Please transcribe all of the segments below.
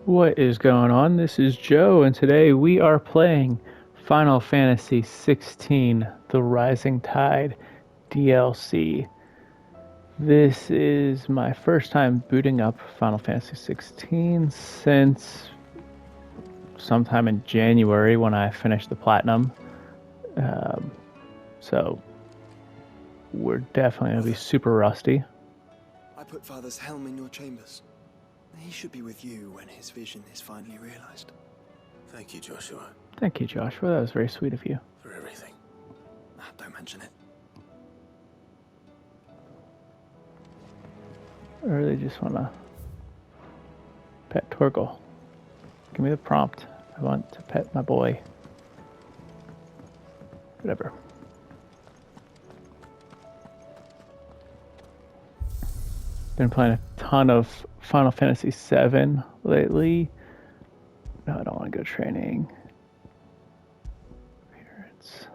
What is going on? This is Joe, and today we are playing Final Fantasy XVI: The Rising Tide DLC. This is my first time booting up Final Fantasy XVI since sometime in January when I finished the Platinum. So we're definitely going to be super rusty. I put Father's helm in your chambers. He should be with you when his vision is finally realized. Thank you, Joshua. Thank you, Joshua. That was very sweet of you. For everything. Don't mention it. I really just want to pet Torgal. Give me the prompt. I want to pet my boy. Whatever. Been playing a ton of Final Fantasy VII lately. No, I don't want to go training. Appearance.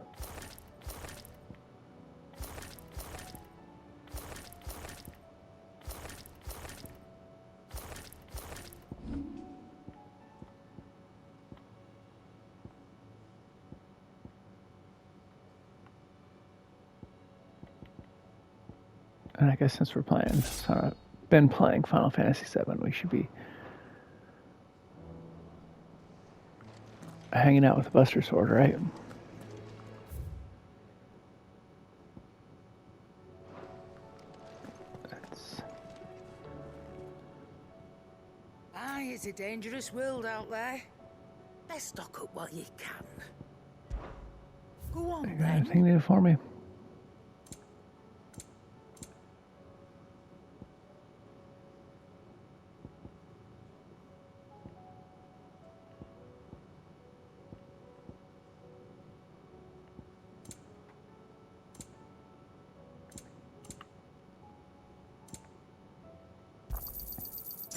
And I guess since we're been playing Final Fantasy VII, we should be hanging out with the Buster Sword, right? Aye, it's a dangerous world out there. Let's stock up what you can. Go on, You got then. anything new for me?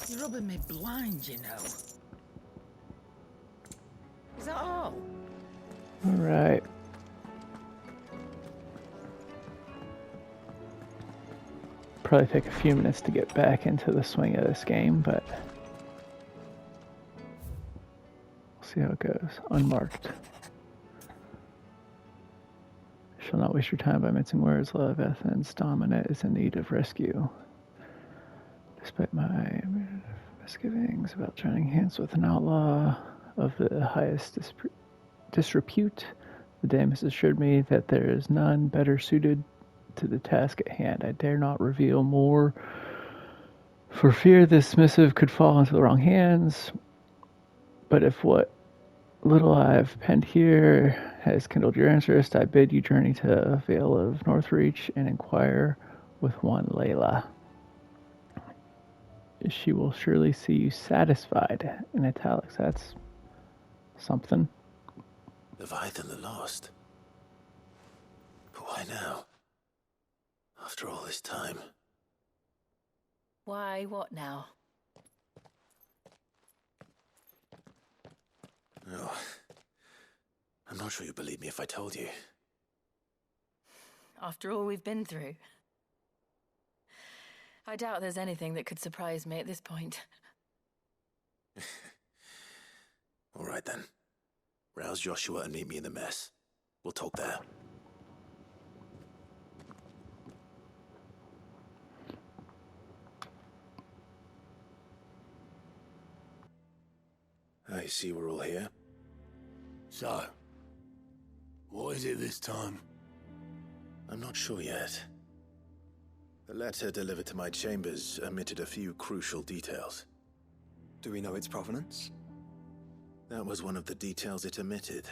You're rubbing me blind, you know. Is that all? All right. Probably take a few minutes to get back into the swing of this game, but we'll see how it goes. Unmarked. Shall not waste your time by mincing words. Leviathan's dominant is in need of rescue. Despite my misgivings about joining hands with an outlaw of the highest disrepute, the dame has assured me that there is none better suited to the task at hand. I dare not reveal more, for fear this missive could fall into the wrong hands. But if what little I've penned here has kindled your interest, I bid you journey to Vale of Northreach and inquire with one Layla. She will surely see you satisfied. In italics, that's something. Leviathan the Lost. But why now? After all this time. Why, what now? Oh. I'm not sure you'd believe me if I told you. After all we've been through. I doubt there's anything that could surprise me at this point. All right then. Rouse Joshua and meet me in the mess. We'll talk there. I see we're all here. So, what is it this time? I'm not sure yet. The letter delivered to my chambers omitted a few crucial details. Do we know its provenance? That was one of the details it omitted.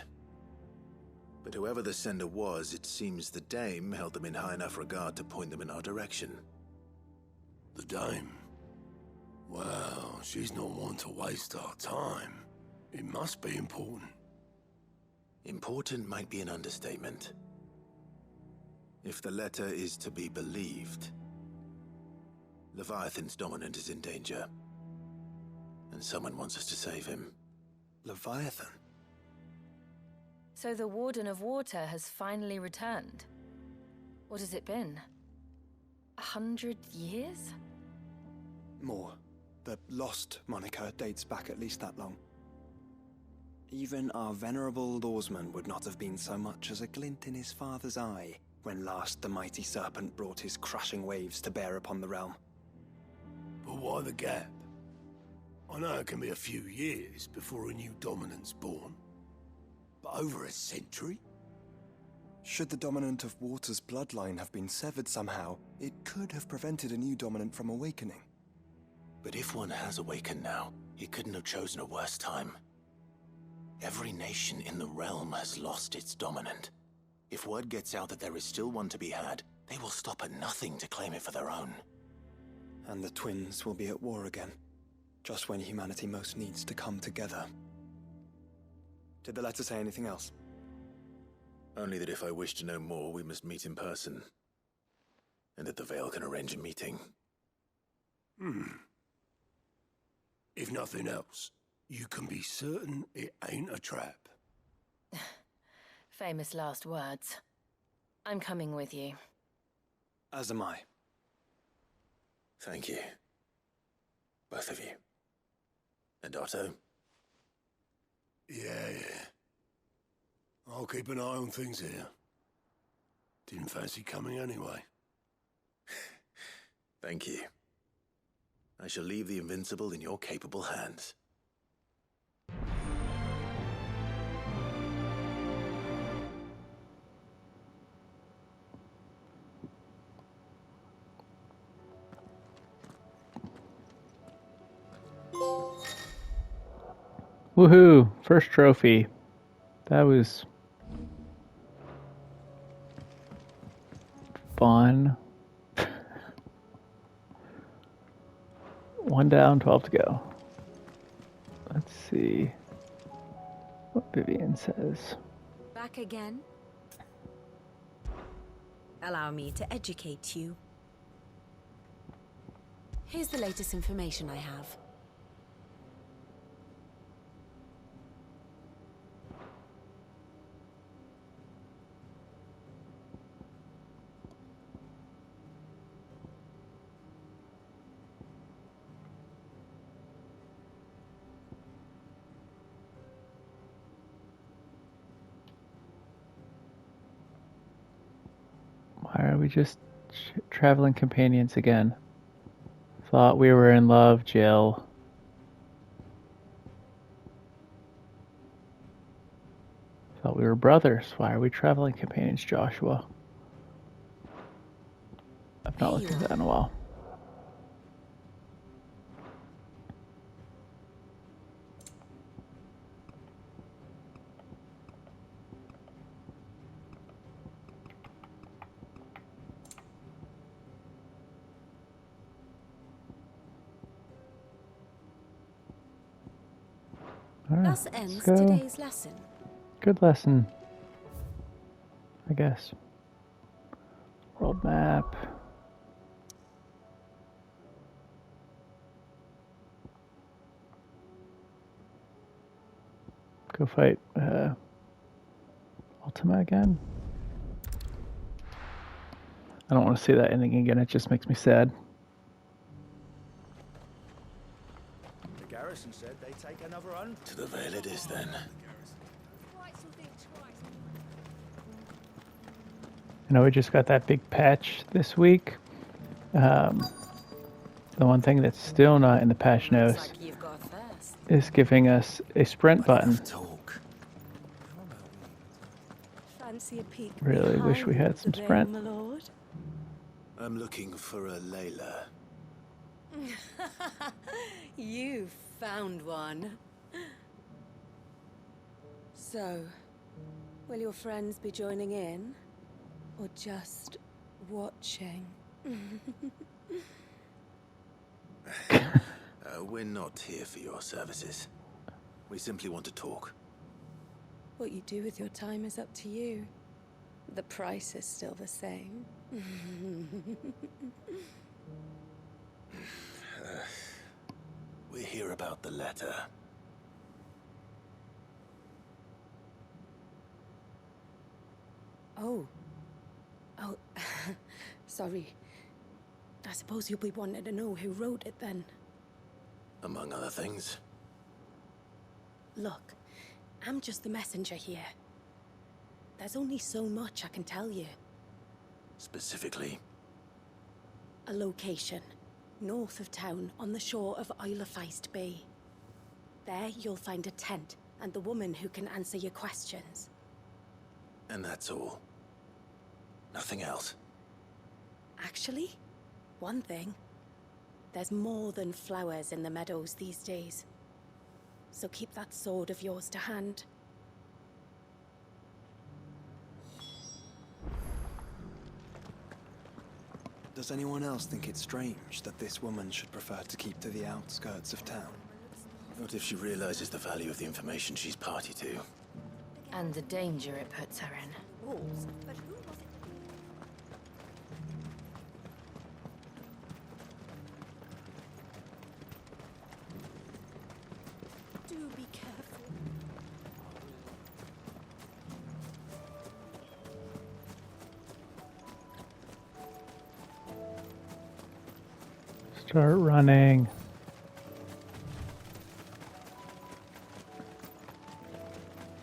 But whoever the sender was, it seems the dame held them in high enough regard to point them in our direction. The dame? Well, she's not one to waste our time. It must be important. Important might be an understatement. If the letter is to be believed, Leviathan's dominant is in danger. And someone wants us to save him. Leviathan? So the Warden of Water has finally returned. What has it been? 100 years? More. The Lost moniker dates back at least that long. Even our venerable lawsman would not have been so much as a glint in his father's eye when last the mighty serpent brought his crushing waves to bear upon the realm. But why the gap? I know it can be a few years before a new dominant's born. But over a century? Should the dominant of Water's bloodline have been severed somehow, it could have prevented a new dominant from awakening. But if one has awakened now, he couldn't have chosen a worse time. Every nation in the realm has lost its dominant. If word gets out that there is still one to be had, they will stop at nothing to claim it for their own. And the twins will be at war again, just when humanity most needs to come together. Did the letter say anything else? Only that if I wish to know more, we must meet in person. And that the Veil can arrange a meeting. If nothing else, you can be certain it ain't a trap. Famous last words. I'm coming with you. As am I. Thank you. Both of you. And Otto? Yeah. I'll keep an eye on things here. Didn't fancy coming anyway. Thank you. I shall leave the Invincible in your capable hands. Woohoo! First trophy. That was fun. 1 down, 12 to go. Let's see what Vivian says. Back again? Allow me to educate you. Here's the latest information I have. Why are we just traveling companions again? Thought we were in love, Jill. Thought we were brothers. Why are we traveling companions, Joshua? I've not looked at that in a while. Thus ends today's lesson. Good lesson, I guess. World map. Go fight Ultima again. I don't want to see that ending again. It just makes me sad. The garrison said they take another 100. To the Veil it is then. I know we just got that big patch this week. The one thing that's still not in the patch notes is giving us a sprint button. Fancy a peek. Really wish we had some sprint. My lord. I'm looking for a Layla. You found one. So, will your friends be joining in? Or just watching? We're not here for your services. We simply want to talk. What you do with your time is up to you. The price is still the same. We're here about the letter. Oh, sorry. I suppose you'll be wanting to know who wrote it then. Among other things. Look, I'm just the messenger here. There's only so much I can tell you. Specifically? A location, north of town, on the shore of Isle of Feist Bay. There you'll find a tent, and the woman who can answer your questions. And that's all? Nothing else? Actually, one thing. There's more than flowers in the meadows these days. So keep that sword of yours to hand. Does anyone else think it's strange that this woman should prefer to keep to the outskirts of town? Not if she realizes the value of the information she's party to. And the danger it puts her in. Rules. But who was it? Do be careful. Start running.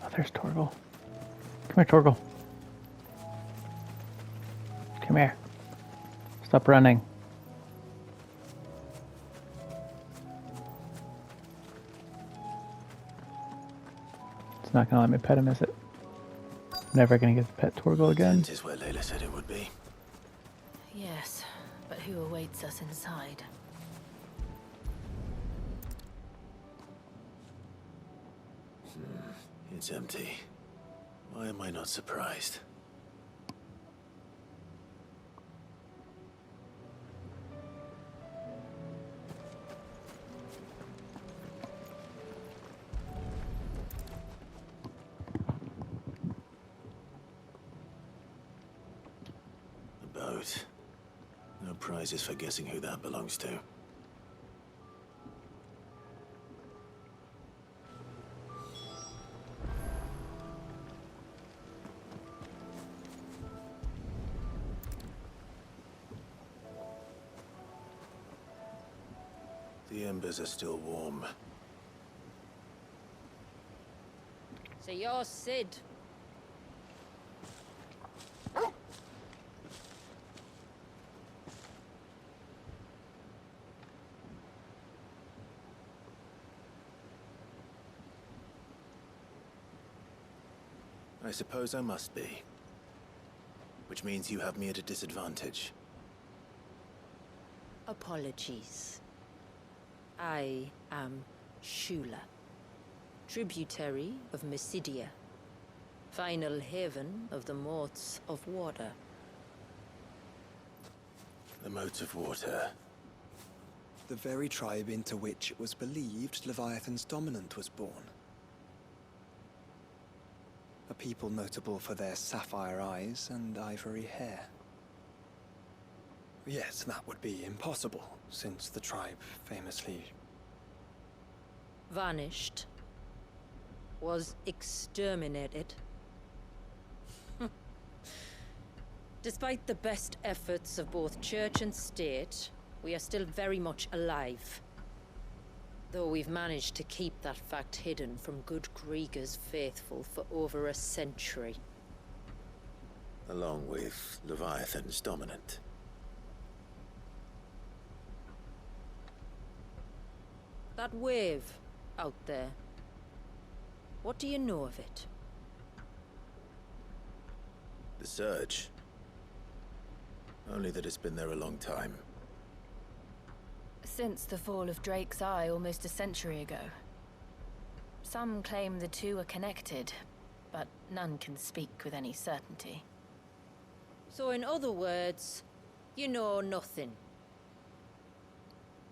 Oh, there's Torgal. Come here, Torgal. Come here. Stop running. It's not gonna let me pet him, is it? Never gonna get to pet Torgal again. Tent is where Layla said it would be. Yes, but who awaits us inside? It's empty. Why am I not surprised? The boat. No prizes for guessing who that belongs to. The embers are still warm. So you're Sid. I suppose I must be. Which means you have me at a disadvantage. Apologies. I am Shula, tributary of Mysidia, final haven of the Motes of Water. The Motes of Water. The very tribe into which it was believed Leviathan's dominant was born. A people notable for their sapphire eyes and ivory hair. Yes, that would be impossible, since the tribe famously... Vanished. Was exterminated. Despite the best efforts of both church and state, we are still very much alive. Though we've managed to keep that fact hidden from good Grieger's faithful for over a century. Along with Leviathan's dominant. That wave out there. What do you know of it? The Surge. Only that it's been there a long time. Since the fall of Drake's Eye almost a century ago. Some claim the two are connected, but none can speak with any certainty. So in other words, you know nothing.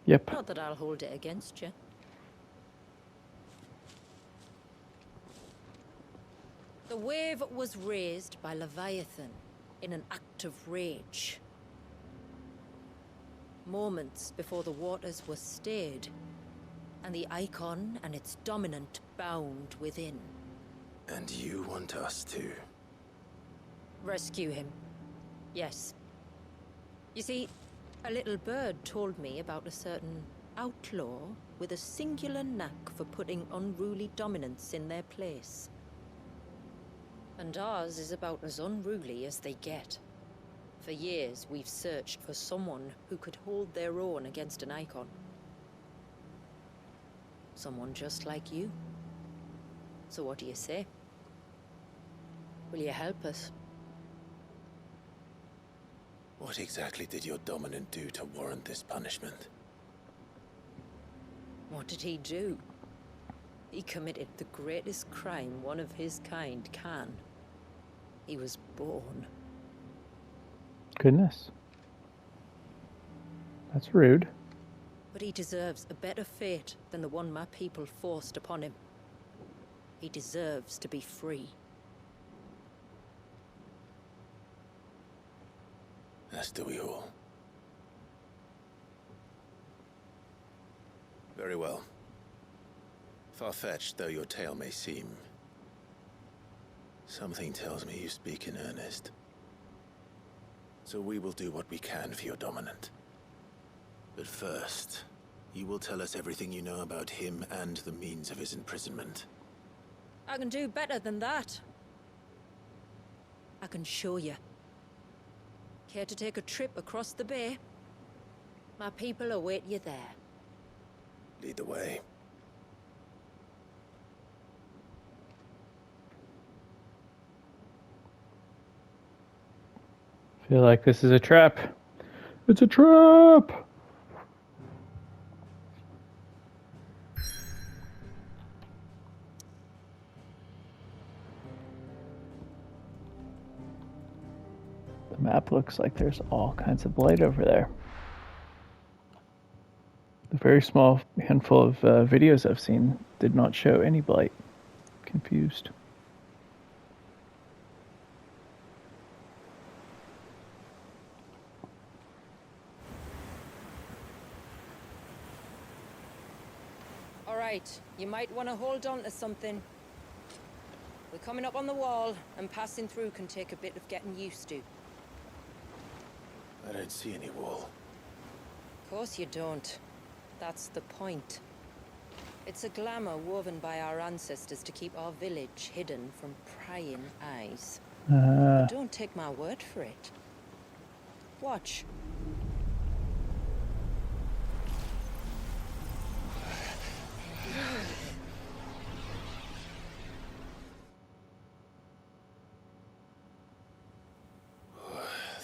Yep. Not that I'll hold it against you. The wave was raised by Leviathan in an act of rage. Moments before the waters were stayed, and the icon and its dominant bound within. And you want us to? Rescue him. Yes. You see, a little bird told me about a certain outlaw with a singular knack for putting unruly dominants in their place. And ours is about as unruly as they get. For years, we've searched for someone who could hold their own against an icon. Someone just like you. So what do you say? Will you help us? What exactly did your dominant do to warrant this punishment? What did he do? He committed the greatest crime one of his kind can. He was born. Goodness. That's rude. But he deserves a better fate than the one my people forced upon him. He deserves to be free. As do we all. Very well. Far-fetched though your tale may seem, something tells me you speak in earnest. So we will do what we can for your dominant. But first, you will tell us everything you know about him and the means of his imprisonment. I can do better than that. I can show you. Care to take a trip across the bay? My people await you there. Lead the way. Feel like this is a trap. It's a trap! The map looks like there's all kinds of blight over there. The very small handful of videos I've seen did not show any blight. Confused. All right, you might want to hold on to something. We're coming up on the wall, and passing through can take a bit of getting used to. I don't see any wall. Of course you don't. That's the point. It's a glamour woven by our ancestors to keep our village hidden from prying eyes. But don't take my word for it. Watch.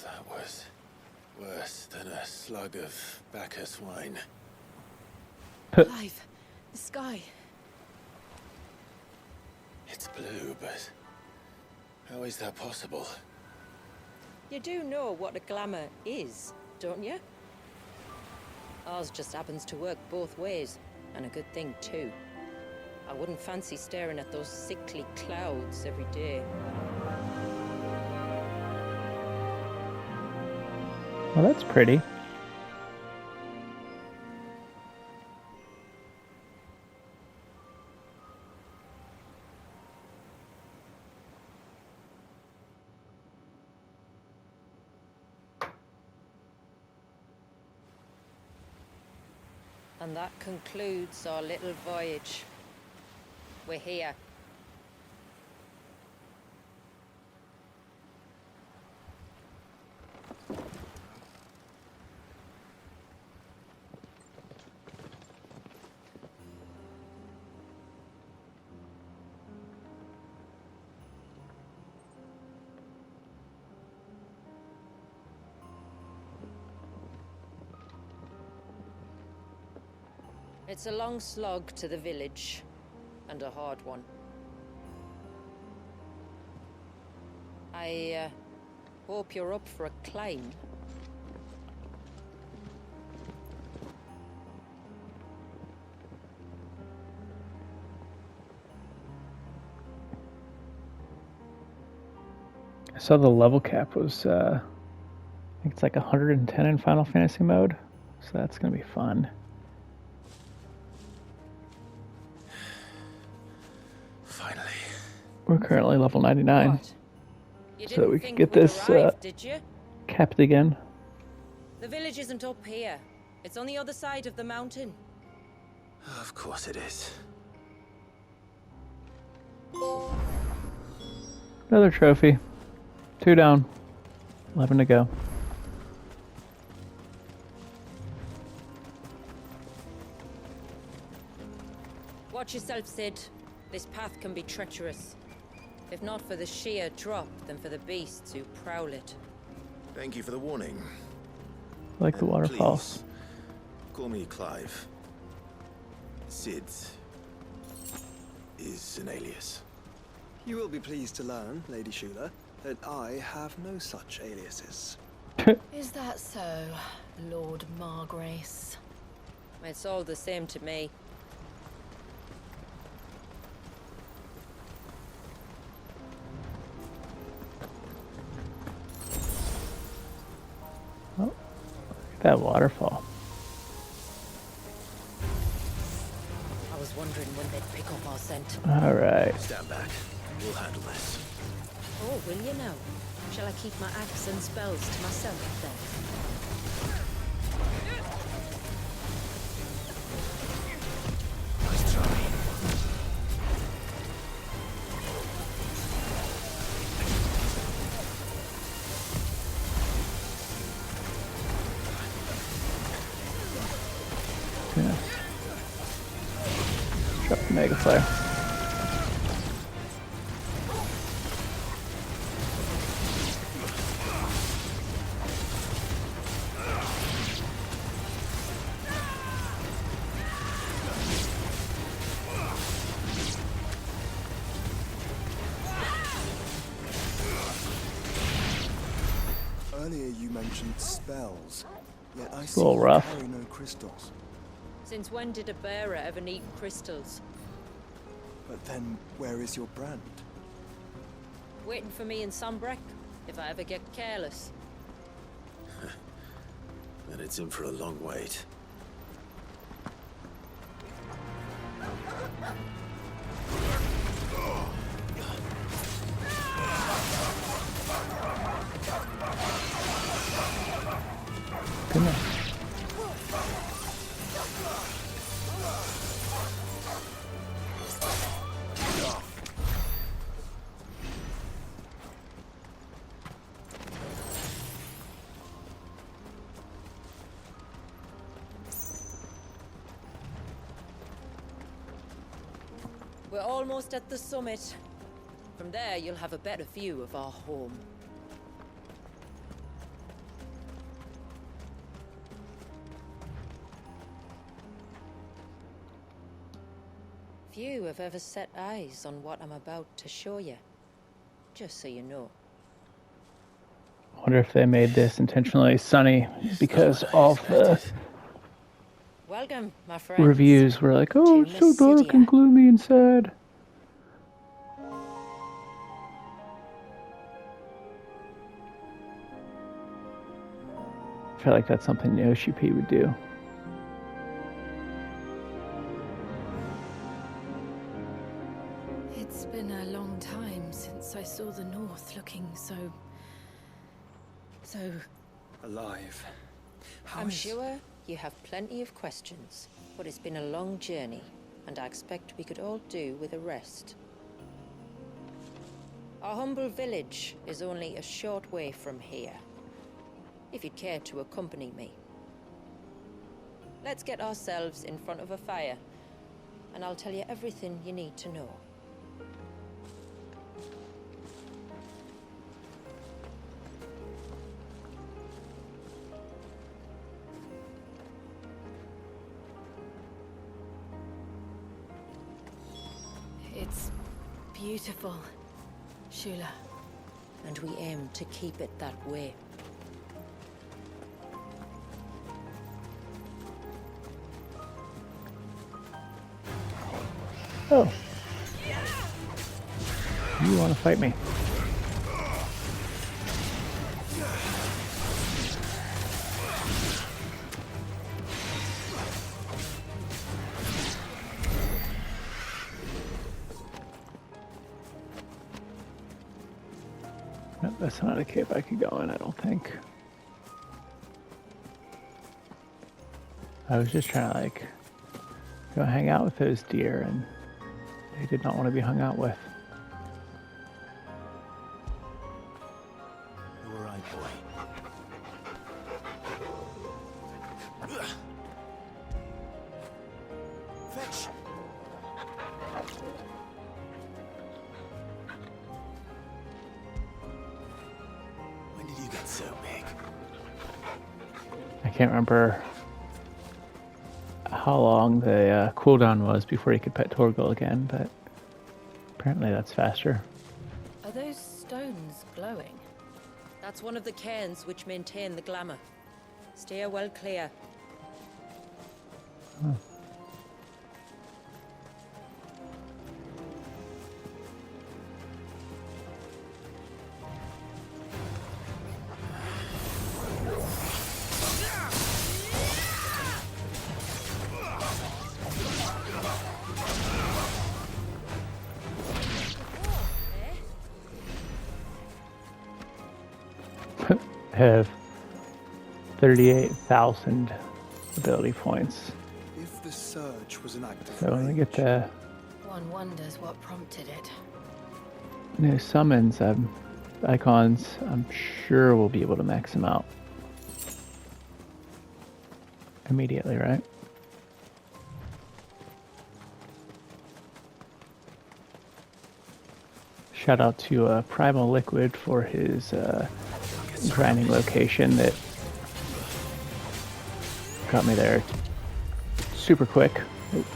That was worse than a slug of Bacchus wine. Clive, the sky. It's blue, but how is that possible? You do know what a glamour is, don't you? Ours just happens to work both ways, and a good thing too. I wouldn't fancy staring at those sickly clouds every day. Well, that's pretty. And that concludes our little voyage. We're here. It's a long slog to the village, and a hard one. I hope you're up for a climb. I saw the level cap was, I think it's like 110 in Final Fantasy mode, so that's going to be fun. Finally. We're currently level 99, What? You so that we didn't can think get we'd this arrive, did you? capped again. The village isn't up here. It's on the other side of the mountain. Of course it is. Another trophy. 2 down. 11 to go. Watch yourself, Sid. This path can be treacherous. If not for the sheer drop, then for the beasts who prowl it. Thank you for the warning. Like the And waterfalls. please, call me Clive. Sid is an alias. You will be pleased to learn, Lady Shula, that I have no such aliases. Is that so, Lord Margrace? It's all the same to me. Oh, look at that waterfall. I was wondering when they'd pick up our scent. Alright. Stand back. We'll handle this. Oh, will you now? Shall I keep my axe and spells to myself then? Nice try. Yeah. Drop the Mega Flare. Earlier you mentioned spells, yet I a see little you rough. carry no crystals. Since when did a bearer ever need crystals? But then, where is your brand? Waiting for me in Sunbreck, if I ever get careless. Then it's in for a long wait. Goodness. We're almost at the summit. From there, you'll have a better view of our home. Few have ever set eyes on what I'm about to show you. Just so you know. I wonder if they made this intentionally sunny because all the Welcome, my friends. reviews were like, oh, to it's so dark Mysidia. and gloomy and sad. I feel like that's something Yoshi P would do. It's been a long time since I saw the North looking so Alive. How I'm is- sure you have plenty of questions, but it's been a long journey, and I expect we could all do with a rest. Our humble village is only a short way from here, if you'd care to accompany me. Let's get ourselves in front of a fire, and I'll tell you everything you need to know. It's beautiful, Shula. And we aim to keep it that way. Oh. You want to fight me? Nope, that's not a cave I could go in, I don't think. I was just trying to like go hang out with those deer, and they did not want to be hung out with. You all right, boy? Fetch! When did you get so big? I can't remember how long the cooldown was before you could pet Torgal again, but apparently that's faster. Are those stones glowing? That's one of the cairns which maintain the glamour. Steer well clear. Oh. Have 38,000 ability points. If the surge was an act of So when we get the One wonders what prompted it. new summons, icons, I'm sure we'll be able to max them out immediately, right? Shout out to Primal Liquid for his grinding location that got me there super quick. Oop,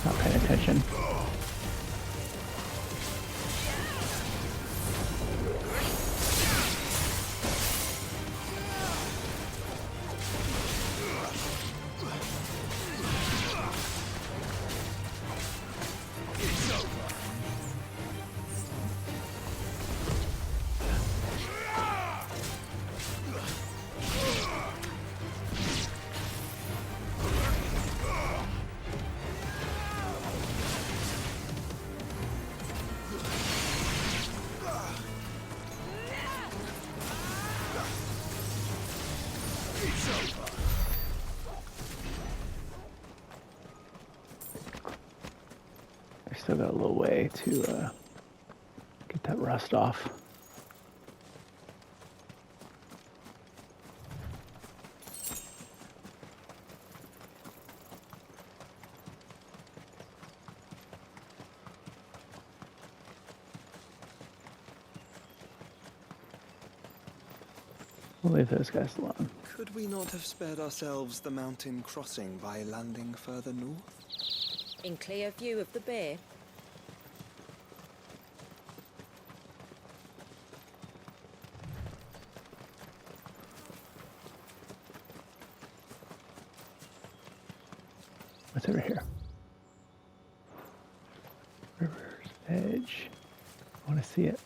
not paying attention. I still got a little way to get that rust off. We'll leave those guys alone. Could we not have spared ourselves the mountain crossing by landing further north? In clear view of the bay. What's over here? River's edge. I want to see it.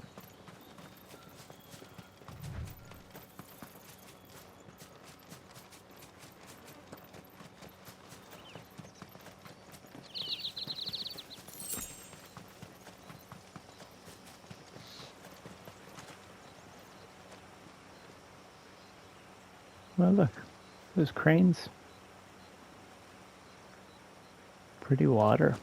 Well, look, those cranes. Pretty water.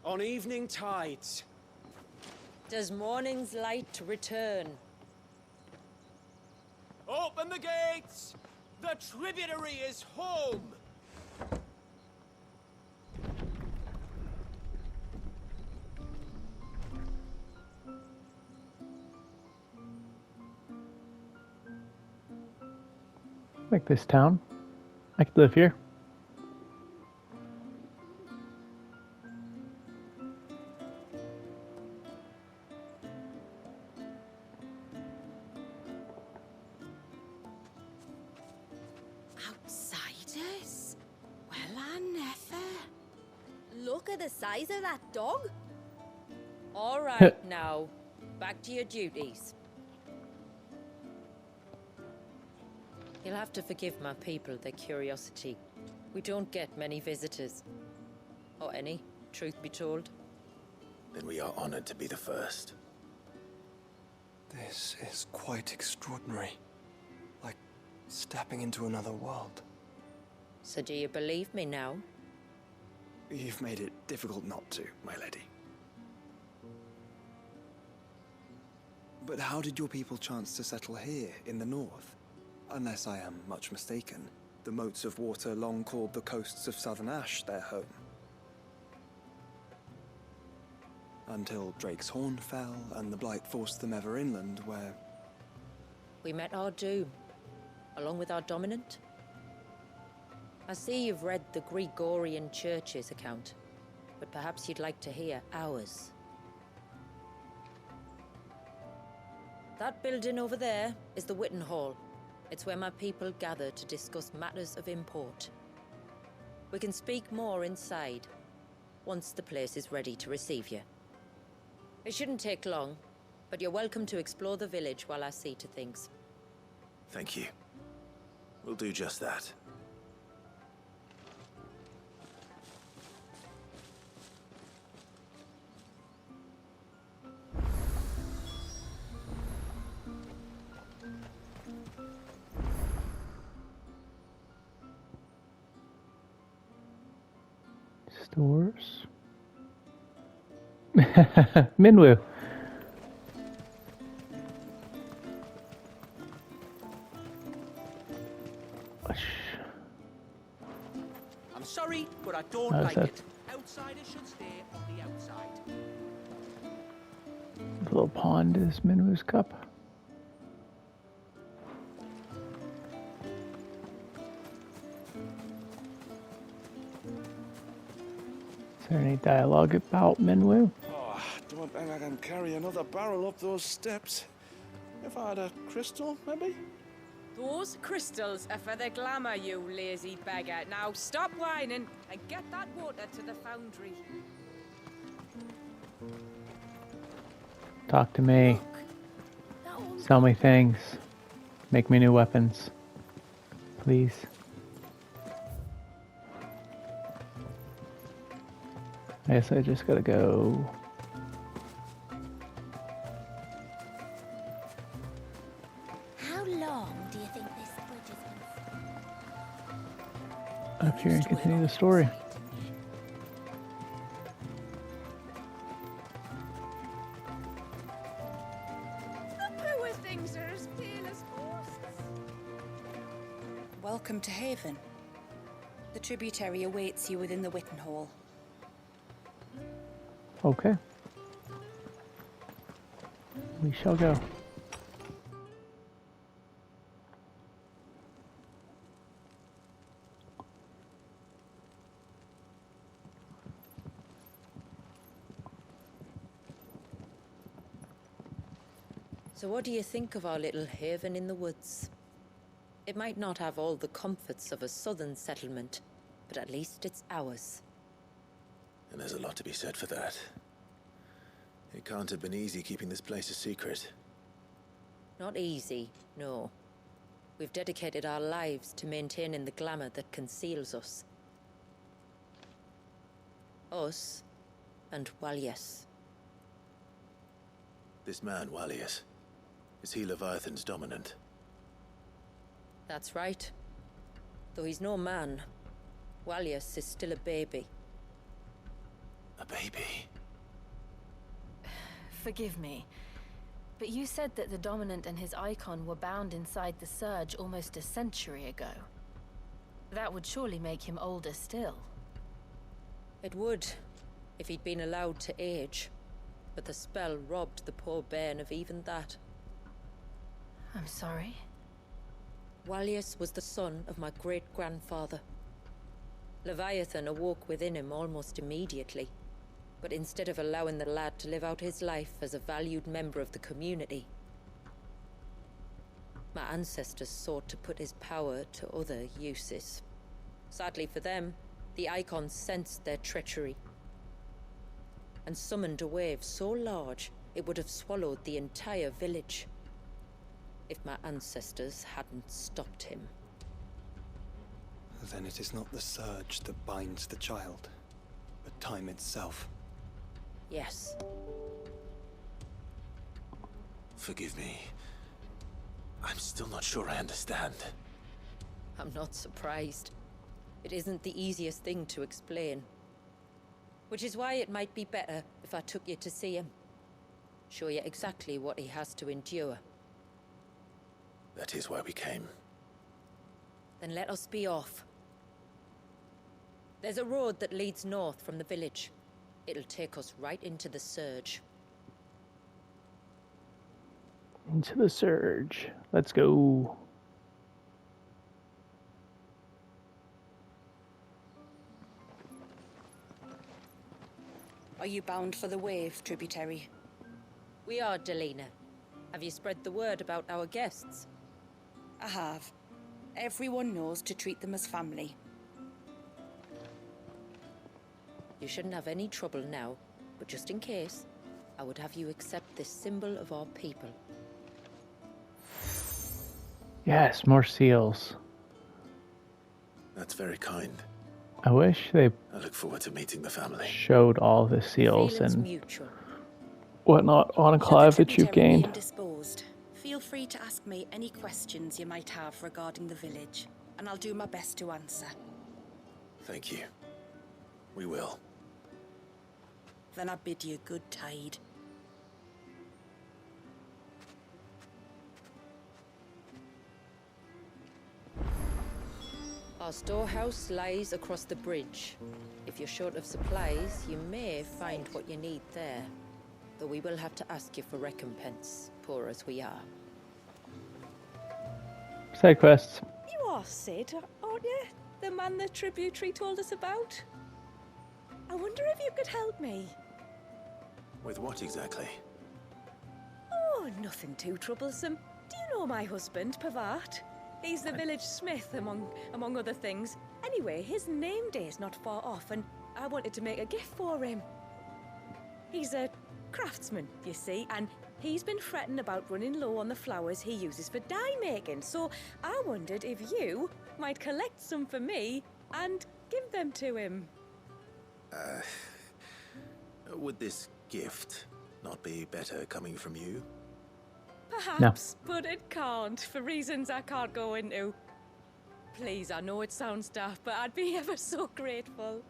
On evening tides. Does morning's light return? Open the gates! The tributary is home! Like this town. I could live here. Outsiders? Well, I never. Look at the size of that dog. All right, now, back to your duties. You'll have to forgive my people their curiosity. We don't get many visitors. Or any, truth be told. Then we are honored to be the first. This is quite extraordinary. Like stepping into another world. So do you believe me now? You've made it difficult not to, my lady. But how did your people chance to settle here in the north? Unless I am much mistaken, the moats of water long called the coasts of Southern Ash their home. Until Drake's Horn fell and the Blight forced them ever inland, where... We met our doom, along with our dominant. I see you've read the Gregorian Church's account, but perhaps you'd like to hear ours. That building over there is the Witten Hall. It's where my people gather to discuss matters of import. We can speak more inside, once the place is ready to receive you. It shouldn't take long, but you're welcome to explore the village while I see to things. Thank you. We'll do just that. Stores. Minwu. I'm sorry, but I don't How's like that? it. Outsiders should stay on the outside. The little pond is Minwu's cup. Is there any dialogue about Minwu? Oh, don't think I can carry another barrel up those steps. If I had a crystal, maybe? Those crystals are for the glamour, you lazy beggar. Now stop whining and get that water to the foundry. Talk to me. Sell me things. Make me new weapons. Please. I guess I just gotta go. How long do you think this bridge has been? Up here and continue the story. The poor things are as pale as ghosts. Welcome to Haven. The tributary awaits you within the Witten Hall. Okay. We shall go. So what do you think of our little haven in the woods? It might not have all the comforts of a southern settlement, but at least it's ours. And there's a lot to be said for that. It can't have been easy keeping this place a secret. Not easy, no. We've dedicated our lives to maintaining the glamour that conceals us. Us and Walyas. This man, Walyas, is he Leviathan's dominant? That's right. Though he's no man, Walyas is still a baby. A baby? Forgive me, but you said that the Dominant and his icon were bound inside the Surge almost a century ago. That would surely make him older still. It would, if he'd been allowed to age. But the spell robbed the poor bairn of even that. I'm sorry. Walyas was the son of my great-grandfather. Leviathan awoke within him almost immediately. But instead of allowing the lad to live out his life as a valued member of the community, my ancestors sought to put his power to other uses. Sadly for them, the Icons sensed their treachery. and summoned a wave so large it would have swallowed the entire village. If my ancestors hadn't stopped him. Then it is not the surge that binds the child, but time itself. Yes. Forgive me. I'm still not sure I understand. I'm not surprised. It isn't the easiest thing to explain. Which is why it might be better if I took you to see him. Show you exactly what he has to endure. That is why we came. Then let us be off. There's a road that leads north from the village. It'll take us right into the surge. Into the surge. Let's go. Are you bound for the Wave tributary? We are, Delina. Have you spread the word about our guests? I have. Everyone knows to treat them as family. You shouldn't have any trouble now, but just in case, I would have you accept this symbol of our people. Yes, more seals. That's very kind. I wish they I look forward to meeting the family. showed all the seals and mutual. whatnot on a Clive that you've gained. Indisposed, feel free to ask me any questions you might have regarding the village, and I'll do my best to answer. Thank you. We will. Then I bid you good tide. Our storehouse lies across the bridge. If you're short of supplies, you may find what you need there. Though we will have to ask you for recompense, poor as we are. Side quests. You are Sid, aren't you? The man the tributary told us about? I wonder if you could help me. With what exactly? Oh, nothing too troublesome. Do you know my husband, Pavat? He's the village smith, among other things. Anyway, his name day's not far off, and I wanted to make a gift for him. He's a craftsman, you see, and he's been fretting about running low on the flowers he uses for dye making, so I wondered if you might collect some for me and give them to him. Would this gift not be better coming from you? Perhaps, but it can't, for reasons I can't go into. Please, I know it sounds daft, but I'd be ever so grateful.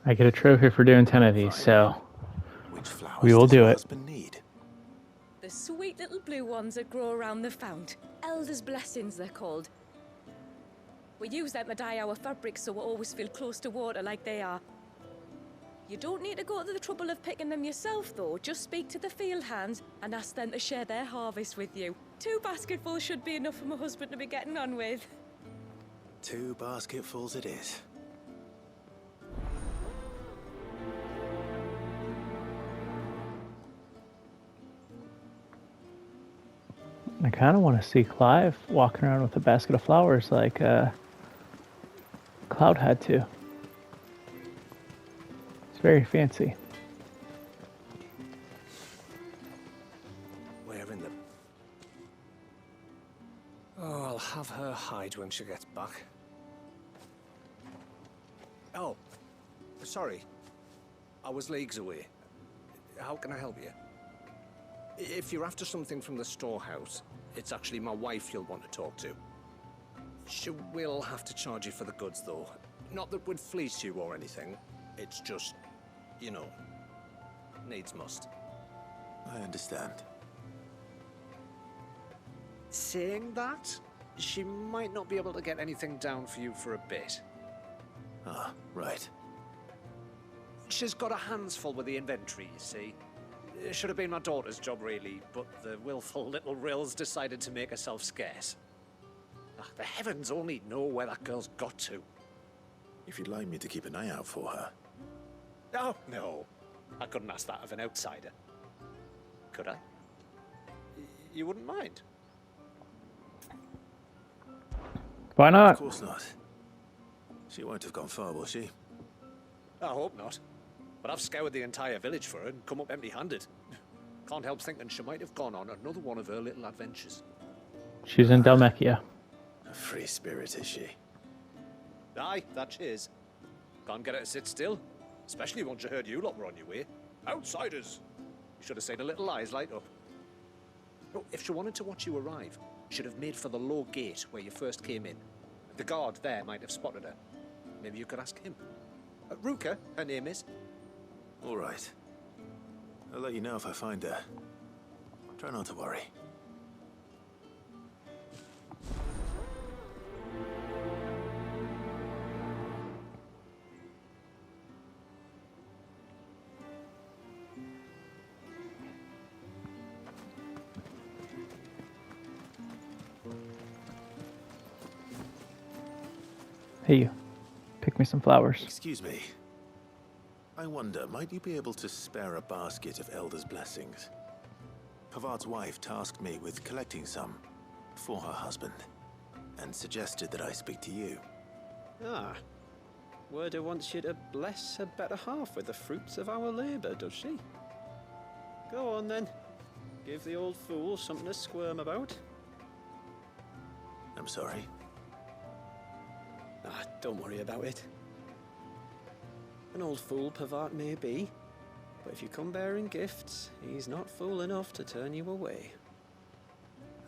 I get a trophy for doing 10 of these, so we will do it. The sweet little blue ones that grow around the fount. Elder's blessings, they're called. We use them to dye our fabrics so we always feel close to water like they are. You don't need to go to the trouble of picking them yourself, though. Just speak to the field hands and ask them to share their harvest with you. 2 basketfuls should be enough for my husband to be getting on with. 2 basketfuls it is. I kind of want to see Clive walking around with a basket of flowers like Cloud had to. It's very fancy. Where in the... Oh, I'll have her hide when she gets back. Oh, sorry. I was leagues away. How can I help you? If you're after something from the storehouse, it's actually my wife you'll want to talk to. She will have to charge you for the goods, though. Not that we'd fleece you or anything. It's just, you know, needs must. I understand. Saying that, she might not be able to get anything down for you for a bit. Ah, right. She's got her hands full with the inventory, you see. It should have been my daughter's job, really, but the willful little Rills decided to make herself scarce. Ugh, the heavens only know where that girl's got to. If you'd like me to keep an eye out for her. Oh, no. I couldn't ask that of an outsider. Could I? You wouldn't mind? Why not? Of course not. She won't have gone far, will she? I hope not. But I've scoured the entire village for her and come up empty-handed. Can't help thinking she might have gone on another one of her little adventures. She's in Dalmekia. A free spirit, is she? Aye, that she is. Can't get her to sit still. Especially once you heard you lot were on your way. Outsiders! Should have seen her little eyes light up. Oh, if she wanted to watch you arrive, should have made for the low gate where you first came in. The guard there might have spotted her. Maybe you could ask him. Ruka, her name is. All right. I'll let you know if I find her. Try not to worry. Hey, you. Pick me some flowers. Excuse me. I wonder, might you be able to spare a basket of Elder's blessings? Pavard's wife tasked me with collecting some for her husband, and suggested that I speak to you. Ah. Werda wants you to bless her better half with the fruits of our labour, does she? Go on then. Give the old fool something to squirm about. I'm sorry. Ah, don't worry about it. An old fool Pavard may be, but if you come bearing gifts, he's not fool enough to turn you away.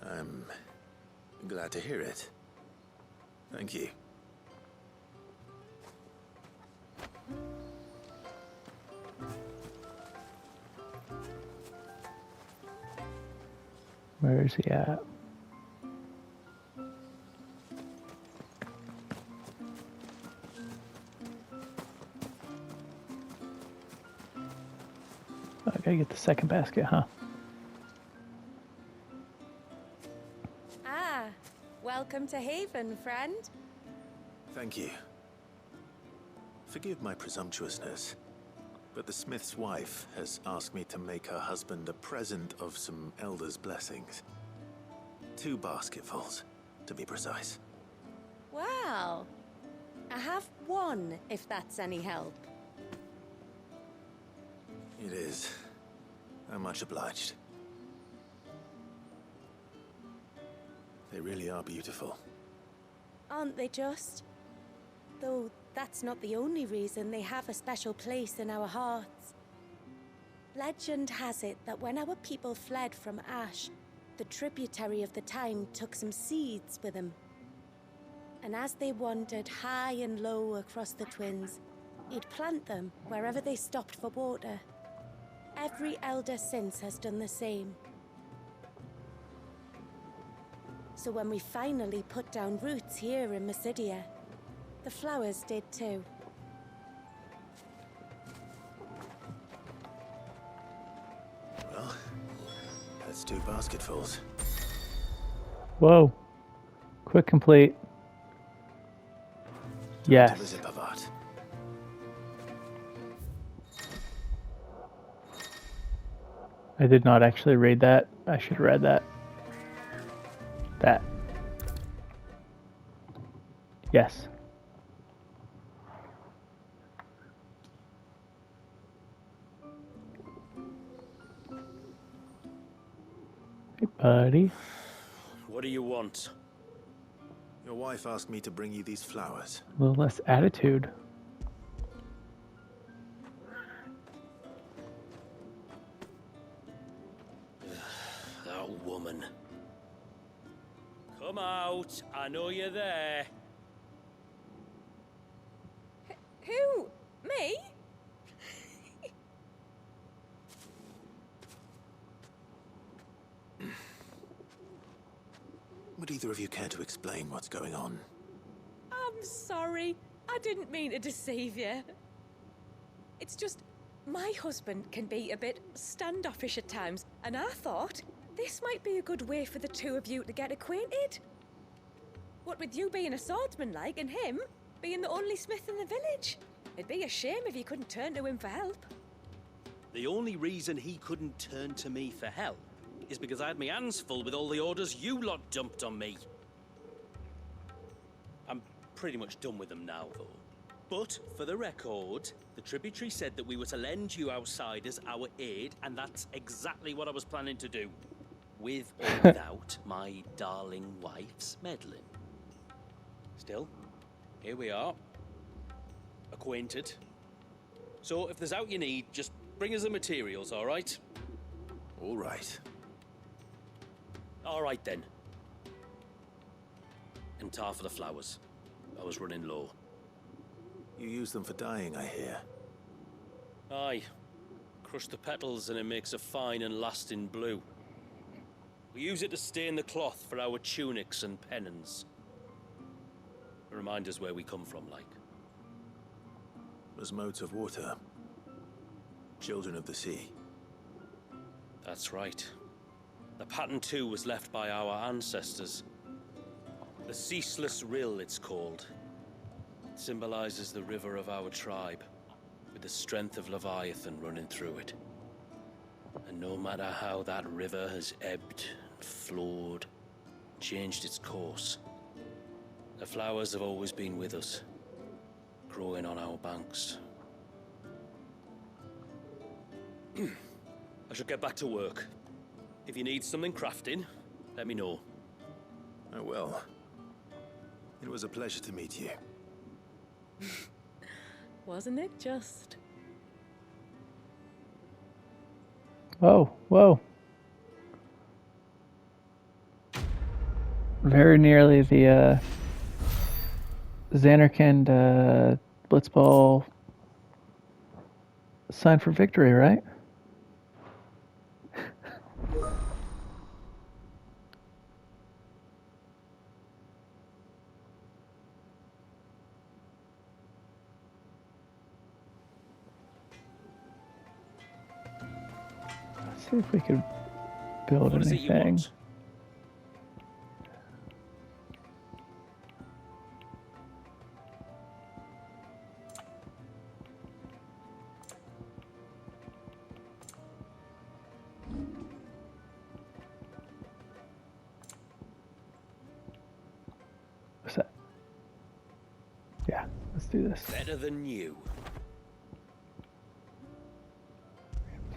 I'm glad to hear it. Thank you. Where is he at? I gotta get the second basket, huh? Ah, welcome to Haven, friend. Thank you. Forgive my presumptuousness, but the smith's wife has asked me to make her husband a present of some Elder's blessings. 2 basketfuls, to be precise. Well, I have one, if that's any help. It is. I'm much obliged. They really are beautiful. Aren't they just? Though that's not the only reason they have a special place in our hearts. Legend has it that when our people fled from Ash, the tributary of the Tyne took some seeds with them. And as they wandered high and low across the Twins, he'd plant them wherever they stopped for water. Every elder since has done the same. So when we finally put down roots here in Mysidia, the flowers did too. Well, that's 2 basketfuls. Whoa. Quick complete. Yes. To visit Pavard. I did not actually read that. I should have read that. That. Yes. Hey, buddy. What do you want? Your wife asked me to bring you these flowers. A little less attitude. That woman. Come out. I know you're there. Who? Me? Would either of you care to explain what's going on? I'm sorry. I didn't mean to deceive you. It's just, my husband can be a bit standoffish at times, and I thought this might be a good way for the two of you to get acquainted. What with you being a swordsman like, and him being the only smith in the village. It'd be a shame if you couldn't turn to him for help. The only reason he couldn't turn to me for help is because I had my hands full with all the orders you lot dumped on me. I'm pretty much done with them now, though. But, for the record, the tributary said that we were to lend you outsiders our aid, and that's exactly what I was planning to do. With or without my darling wife's meddling. Still, here we are. Acquainted. So, if there's out you need, just bring us the materials, alright? Alright. Alright then. And tar for the flowers. I was running low. You use them for dyeing, I hear. Aye. Crush the petals and it makes a fine and lasting blue. We use it to stain the cloth for our tunics and pennons. Remind us where we come from, like. As motes of water. Children of the sea. That's right. The pattern too was left by our ancestors. The Ceaseless Rill, it's called. It symbolizes the river of our tribe, with the strength of Leviathan running through it. And no matter how that river has ebbed, flowed, changed its course, the flowers have always been with us, growing on our banks. I should get back to work. If you need something crafting, let me know. I will. It was a pleasure to meet you. Wasn't it just? Whoa, whoa. Very nearly the Xanarkand Blitzball sign for victory, right? Let's see if we could build What is it you anything. want? What's that? Yeah, let's do this. Better than you.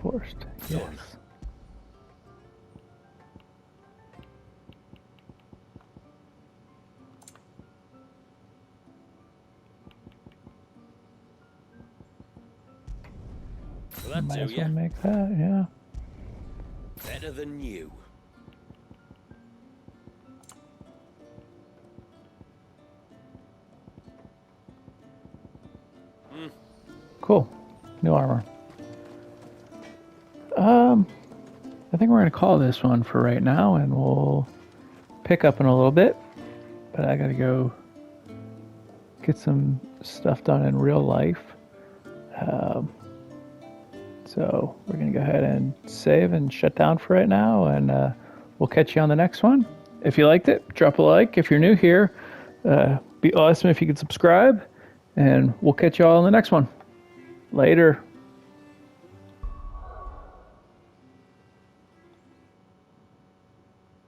Forced. Yes. Done. Will that Might do as well ya? make that, yeah. Better than you. Cool. New armor. I think we're going to call this one for right now, and we'll pick up in a little bit. But I got to go get some stuff done in real life. So we're going to go ahead and save and shut down for right now, and we'll catch you on the next one. If you liked it, drop a like. If you're new here, be awesome if you could subscribe, and we'll catch you all in the next one. Later.